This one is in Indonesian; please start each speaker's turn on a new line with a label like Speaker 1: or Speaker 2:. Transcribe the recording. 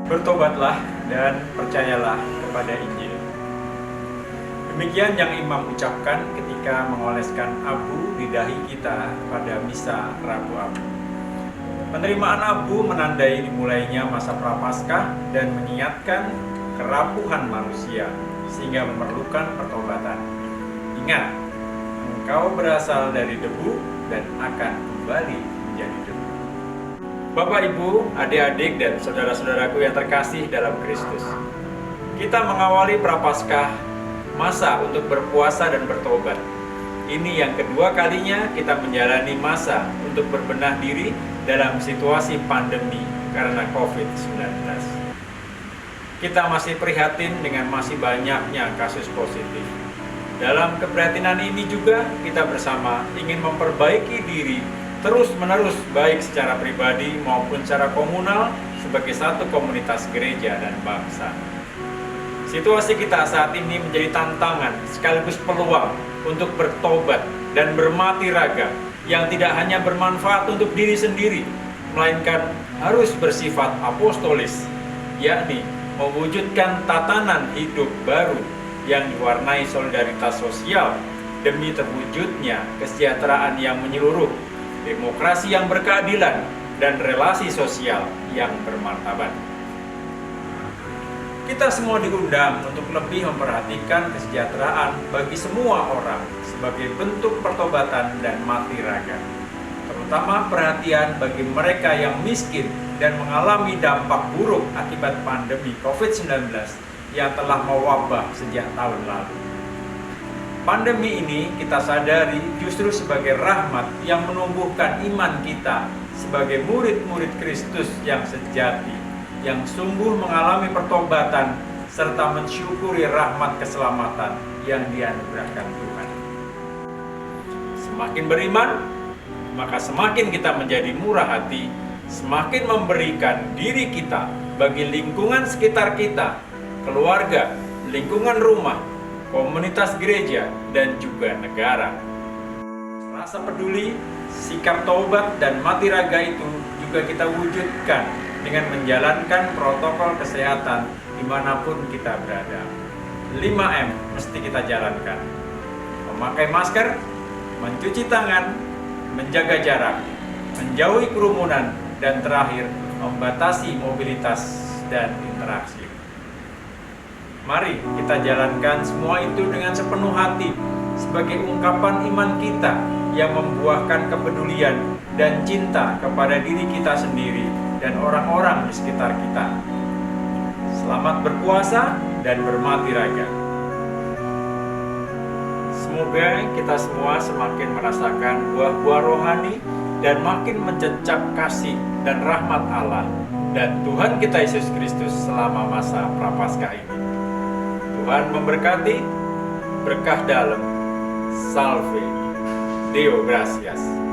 Speaker 1: Bertobatlah dan percayalah kepada Injil. Demikian yang imam ucapkan ketika mengoleskan abu di dahi kita pada misa Rabu Abu. Penerimaan abu menandai dimulainya masa Prapaskah dan mengingatkan kerapuhan manusia sehingga memerlukan pertobatan. Ingat, engkau berasal dari debu dan akan kembali menjadi debu. Bapak, Ibu, adik-adik, dan saudara-saudaraku yang terkasih dalam Kristus, kita mengawali Prapaskah, masa untuk berpuasa dan bertobat. Ini yang kedua kalinya kita menjalani masa untuk berbenah diri dalam situasi pandemi karena COVID-19. Kita masih prihatin dengan masih banyaknya kasus positif. Dalam keprihatinan ini juga kita bersama ingin memperbaiki diri terus-menerus, baik secara pribadi maupun secara komunal sebagai satu komunitas gereja dan bangsa. Situasi kita saat ini menjadi tantangan sekaligus peluang untuk bertobat dan bermati raga yang tidak hanya bermanfaat untuk diri sendiri, melainkan harus bersifat apostolis, yakni mewujudkan tatanan hidup baru yang diwarnai solidaritas sosial demi terwujudnya kesejahteraan yang menyeluruh, demokrasi yang berkeadilan, dan relasi sosial yang bermartabat. Kita semua diundang untuk lebih memperhatikan kesejahteraan bagi semua orang sebagai bentuk pertobatan dan mati raga. Terutama perhatian bagi mereka yang miskin dan mengalami dampak buruk akibat pandemi COVID-19 yang telah mewabah sejak tahun lalu. Pandemi ini kita sadari justru sebagai rahmat yang menumbuhkan iman kita sebagai murid-murid Kristus yang sejati, yang sungguh mengalami pertobatan serta mensyukuri rahmat keselamatan yang dianugerahkan Tuhan. Semakin beriman, maka semakin kita menjadi murah hati, semakin memberikan diri kita bagi lingkungan sekitar kita, keluarga, lingkungan rumah, komunitas gereja, dan juga negara. Rasa peduli, sikap taubat, dan mati raga itu juga kita wujudkan dengan menjalankan protokol kesehatan dimanapun kita berada. 5M mesti kita jalankan: memakai masker, mencuci tangan, menjaga jarak, menjauhi kerumunan, dan terakhir, membatasi mobilitas dan interaksi. Mari kita jalankan semua itu dengan sepenuh hati sebagai ungkapan iman kita yang membuahkan kepedulian dan cinta kepada diri kita sendiri dan orang-orang di sekitar kita. Selamat berpuasa dan bermati raga. Semoga kita semua semakin merasakan buah-buah rohani dan makin mencecap kasih dan rahmat Allah dan Tuhan kita Yesus Kristus selama masa Prapaskah ini. Tuhan memberkati, berkah dalam. Salve, Deo Gratias.